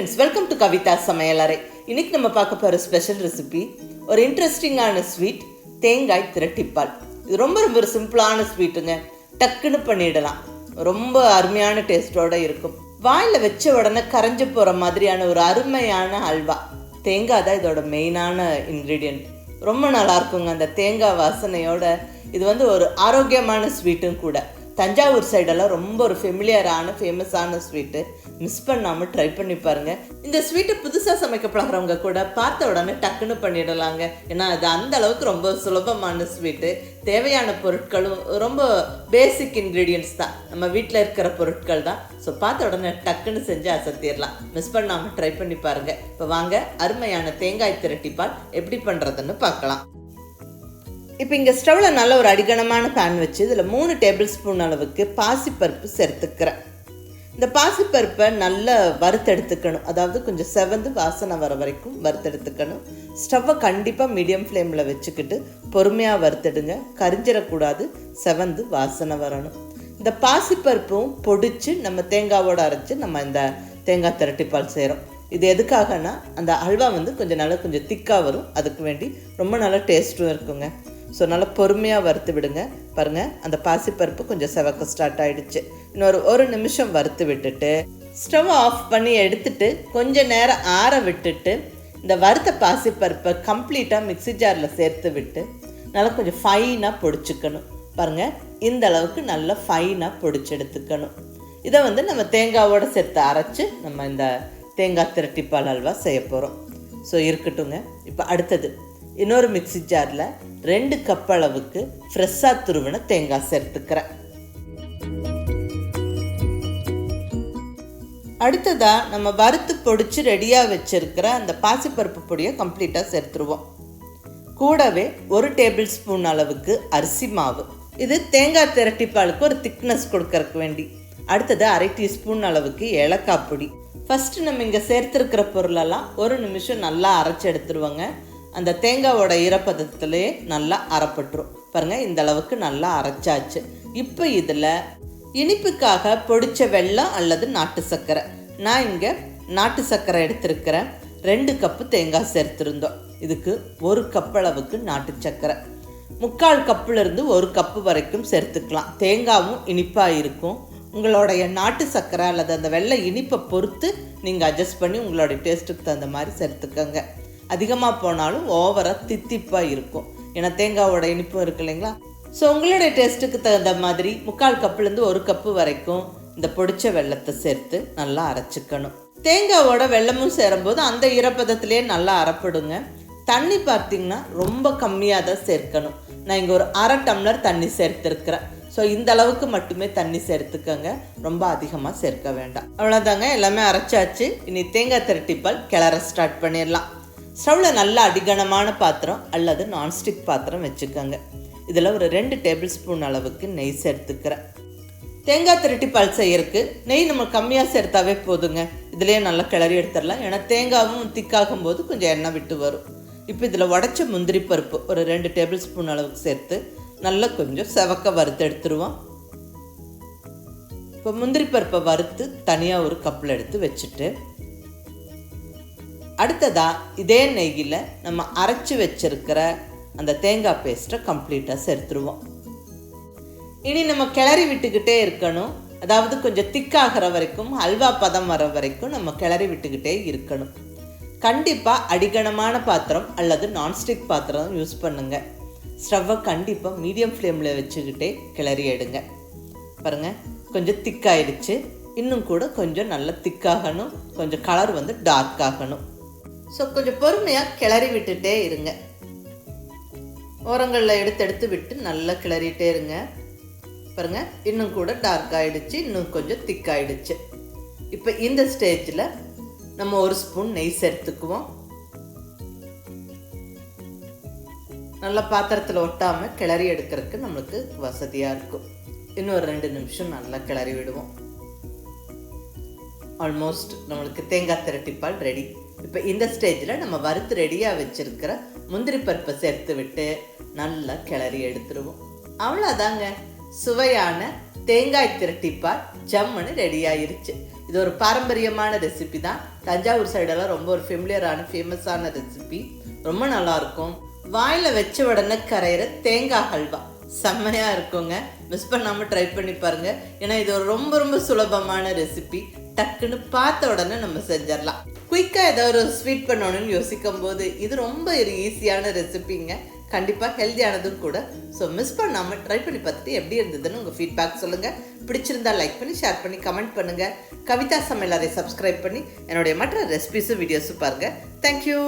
Friends, welcome to Kavitha சமையலறை. இன்னைக்கு நம்ம பார்க்க போகிற ஸ்பெஷல் ரெசிபி ஒரு இன்ட்ரெஸ்டிங்கான ஸ்வீட், தேங்காய் திரட்டிப்பால். இது ரொம்ப ரொம்ப ஒரு சிம்பிளான ஸ்வீட்டுங்க. டக்குன்னு பண்ணிடலாம். ரொம்ப அருமையான டேஸ்டோடு இருக்கும். வாயில் வச்ச உடனே கரைஞ்சி போகிற மாதிரியான ஒரு அருமையான அல்வா. தேங்காய் தான் இதோட மெயினான இன்க்ரீடியன்ட். ரொம்ப நல்லா இருக்குங்க அந்த தேங்காய் வாசனையோட. இது ஒரு ஆரோக்கியமான ஸ்வீட்டும் கூட. தஞ்சாவூர் சைடெல்லாம் ரொம்ப ஒரு ஃபேமஸான ஸ்வீட்டு. மிஸ் பண்ணாமல் ட்ரை பண்ணி பாருங்கள். இந்த ஸ்வீட்டை புதுசாக சமைக்க பழகிறவங்க கூட பார்த்த உடனே டக்குன்னு பண்ணிடலாங்க. ஏன்னா அது அந்த அளவுக்கு ரொம்ப சுலபமான ஸ்வீட்டு. தேவையான பொருட்களும் ரொம்ப பேசிக் இன்க்ரீடியன்ட்ஸ் தான், நம்ம வீட்டில் இருக்கிற பொருட்கள் தான். ஸோ பார்த்த உடனே டக்குன்னு செஞ்சு அசத்திடலாம். மிஸ் பண்ணாமல் ட்ரை பண்ணி பாருங்கள். இப்போ வாங்க அருமையான தேங்காய் திரட்டிப்பால் எப்படி பண்ணுறதுன்னு பார்க்கலாம். இப்போ இங்கே ஸ்டவ்வில் நல்ல ஒரு அடிகனமான பேன் வச்சு இதில் 3 டேபிள் ஸ்பூன் அளவுக்கு பாசிப்பருப்பு சேர்த்துக்கிறேன். இந்த பாசிப்பருப்பை நல்லா வறுத்தெடுத்துக்கணும். அதாவது கொஞ்சம் செவந்து வாசனை வர வரைக்கும் வறுத்தெடுத்துக்கணும். ஸ்டவ்வை கண்டிப்பாக மீடியம் ஃப்ளேமில் வச்சுக்கிட்டு பொறுமையாக வறுத்தெடுங்க. கரிஞ்சிடக்கூடாது, செவந்து வாசனை வரணும். இந்த பாசிப்பருப்பும் பொடிச்சு நம்ம தேங்காவோடு அரைச்சி நம்ம இந்த தேங்காய் திரட்டிப்பால் செய்கிறோம். இது எதுக்காகனா அந்த அல்வா கொஞ்சம் திக்காக வரும். அதுக்கு வேண்டி ரொம்ப நல்லா டேஸ்ட்டும் இருக்குங்க. ஸோ நல்லா பொறுமையாக வறுத்து விடுங்க. பாருங்கள், அந்த பாசிப்பருப்பு கொஞ்சம் செவக்க ஸ்டார்ட் ஆகிடுச்சு. இன்னொரு 1 நிமிஷம் வறுத்து விட்டுட்டு ஸ்டவ் ஆஃப் பண்ணி எடுத்துட்டு கொஞ்சம் நேரம் ஆற விட்டுட்டு இந்த வறுத்த பாசிப்பருப்பை கம்ப்ளீட்டாக மிக்ஸி ஜாரில் சேர்த்து விட்டு நல்லா கொஞ்சம் ஃபைனாக பொடிச்சுக்கணும். பாருங்கள், இந்த அளவுக்கு நல்லா ஃபைனாக பொடிச்சு எடுத்துக்கணும். இதை நம்ம தேங்காவோடு சேர்த்து அரைச்சி நம்ம இந்த தேங்காய் திரட்டிப்பால் அல்வா செய்ய போகிறோம். ஸோ இருக்கட்டுங்க. இப்போ அடுத்தது இன்னொரு மிக்ஸி ஜாரில் 2 கப் அளவுக்கு ஃப்ரெஷ்ஷாக துருவின தேங்காய் சேர்த்துக்கிறேன். அடுத்ததாக நம்ம வறுத்து பொடிச்சு ரெடியாக வச்சுருக்கிற அந்த பாசிப்பருப்பு பொடியை கம்ப்ளீட்டாக சேர்த்துருவோம். கூடவே 1 டேபிள் ஸ்பூன் அளவுக்கு அரிசி மாவு. இது தேங்காய் திரட்டிப்பாலுக்கு ஒரு திக்னஸ் கொடுக்கறதுக்கு வேண்டி. அடுத்தது 1/2 டீஸ்பூன் அளவுக்கு ஏலக்காய் பொடி. ஃபஸ்ட்டு நம்ம இங்கே சேர்த்துருக்கிற பொருளெல்லாம் 1 நிமிஷம் நல்லா அரைச்சி எடுத்துருவோங்க. அந்த தேங்காவோட ஈரப்பதத்திலே நல்லா அரைப்பட்டுரும். பாருங்கள், இந்த அளவுக்கு நல்லா அரைச்சாச்சு. இப்போ இதில் இனிப்புக்காக பொடிச்ச வெல்லம் அல்லது நாட்டு சர்க்கரை. நான் இங்கே நாட்டு சர்க்கரை எடுத்திருக்கிறேன். 2 கப்பு தேங்காய் சேர்த்துருந்தோம். இதுக்கு 1 கப் அளவுக்கு நாட்டு சர்க்கரை. 3/4 கப்புலேருந்து 1 கப்பு வரைக்கும் சேர்த்துக்கலாம். தேங்காயும் இனிப்பாக இருக்கும். உங்களுடைய நாட்டு சர்க்கரை அல்லது அந்த வெள்ளை இனிப்பை பொறுத்து நீங்கள் அட்ஜஸ்ட் பண்ணி உங்களுடைய டேஸ்ட்டுக்கு தகுந்த மாதிரி சேர்த்துக்கோங்க. அதிகமாக போனாலும் ஓவராக தித்திப்பாக இருக்கும். ஏன்னா தேங்காவோட இனிப்பும் இருக்கு இல்லைங்களா. ஸோ உங்களுடைய டேஸ்ட்டுக்கு தகுந்த மாதிரி 3/4 கப்புலேருந்து 1 கப்பு வரைக்கும் இந்த பொடிச்ச வெல்லத்தை சேர்த்து நல்லா அரைச்சிக்கணும். தேங்காவோட வெல்லமும் சேரும்போது அந்த ஈரப்பதத்திலே நல்லா அரைப்படுங்க. தண்ணி பார்த்திங்கன்னா ரொம்ப கம்மியாக தான் சேர்க்கணும். நான் இங்கே ஒரு 1/2 டம்ளர் தண்ணி சேர்த்துருக்கிறேன். ஸோ இந்த அளவுக்கு மட்டுமே தண்ணி சேர்த்துக்கோங்க, ரொம்ப அதிகமாக சேர்க்க வேண்டாம். அவ்வளோதாங்க, எல்லாமே அரைச்சாச்சு. இனி தேங்காய் திரட்டிப்பால் கிளற ஸ்டார்ட் பண்ணிடலாம். ஸ்டவ்வில் நல்ல அடிகனமான பாத்திரம் அல்லது நான்ஸ்டிக் பாத்திரம் வச்சுக்கோங்க. இதில் ஒரு 2 டேபிள் ஸ்பூன் அளவுக்கு நெய் சேர்த்துக்கிறேன். தேங்காய் திரட்டிப்பால் செய்யறதுக்கு நெய் நம்ம கம்மியாக சேர்த்தாவே போதுங்க. இதுலேயே நல்லா கிளறி எடுத்துடலாம். ஏன்னா தேங்காயும் திக்காகும் போது கொஞ்சம் எண்ணெய் விட்டு வரும். இப்போ இதில் உடச்ச முந்திரி பருப்பு ஒரு 2 டேபிள் ஸ்பூன் அளவுக்கு சேர்த்து நல்லா கொஞ்சம் செவக்க வறுத்து எடுத்துருவோம். இப்போ முந்திரி பருப்பை வறுத்து தனியாக ஒரு கப்பில் எடுத்து வச்சுட்டு அடுத்ததாக இதே நெய்யில் நம்ம அரைச்சி வச்சிருக்கிற அந்த தேங்காய் பேஸ்ட்டை கம்ப்ளீட்டாக சேர்த்துருவோம். இனி நம்ம கிளறி விட்டுக்கிட்டே இருக்கணும். அதாவது கொஞ்சம் திக்காகிற வரைக்கும், அல்வா பதம் வர வரைக்கும் நம்ம கிளறி விட்டுக்கிட்டே இருக்கணும். கண்டிப்பாக அடிகனமான பாத்திரம் அல்லது நான்ஸ்டிக் பாத்திரம் யூஸ் பண்ணுங்கள். ஸ்டவ்வை கண்டிப்பாக மீடியம் ஃப்ளேமில் வச்சுக்கிட்டே கிளறி எடுங்க. பாருங்கள், கொஞ்சம் திக்காயிடுச்சு. இன்னும் கூட கொஞ்சம் நல்லா திக்காகணும். கொஞ்சம் கலர் டார்க் ஆகணும். ஸோ கொஞ்சம் பொறுமையாக கிளறி விட்டுட்டே இருங்க. ஓரங்களில் எடுத்து விட்டு நல்லா கிளறிட்டே இருங்க. பாருங்கள், இன்னும் கூட டார்க் ஆகிடுச்சு, இன்னும் கொஞ்சம் திக்காயிடுச்சு. இப்போ இந்த ஸ்டேஜில் நம்ம 1 ஸ்பூன் நெய் சேர்த்துக்குவோம். நல்லா பாத்திரத்தில் ஒட்டாமல் கிளறி எடுக்கிறதுக்கு நம்மளுக்கு வசதியாக இருக்கும். இன்னும் ஒரு 2 நிமிஷம் நல்லா கிளறி விடுவோம். ஆல்மோஸ்ட் நம்மளுக்கு தேங்காய் திரட்டிப்பால் ரெடி. இப்போ இந்த ஸ்டேஜில் நம்ம வறுத்து ரெடியாக வச்சுருக்கிற முந்திரி பருப்பை சேர்த்து விட்டு நல்லா கிளறி எடுத்துருவோம். அவ்வளோதாங்க, சுவையான தேங்காய் திரட்டிப்பால் ஜம்முன்னு ரெடி ஆயிருச்சு. இது ஒரு பாரம்பரியமான ரெசிபி தான். தஞ்சாவூர் சைடெல்லாம் ரொம்ப ஒரு ஃபேமஸான ரெசிபி. ரொம்ப நல்லாயிருக்கும். வாயில் வச்ச உடனே கரையிற தேங்காய் ஹல்வா செம்மையாக இருக்குங்க. மிஸ் பண்ணாமல் ட்ரை பண்ணி பாருங்கள். ஏன்னா இது ஒரு ரொம்ப சுலபமான ரெசிபி. டக்குன்னு பார்த்த உடனே நம்ம செஞ்சிடலாம். குயிக்காக ஏதாவது ஒரு ஸ்வீட் பண்ணணும்னு யோசிக்கும் போது இது ரொம்ப ஒரு ஈஸியான ரெசிபிங்க. கண்டிப்பாக ஹெல்த்தியானதும் கூட. ஸோ மிஸ் பண்ணாமல் ட்ரை பண்ணி பார்த்துட்டு எப்படி இருந்ததுன்னு உங்கள் ஃபீட்பேக் சொல்லுங்கள். பிடிச்சிருந்தா லைக் பண்ணி, ஷேர் பண்ணி, கமெண்ட் பண்ணுங்கள். கவிதா சமையலறை சப்ஸ்கிரைப் பண்ணி என்னுடைய மற்ற ரெசிபிஸும் வீடியோஸும் பாருங்கள். தேங்க்யூ.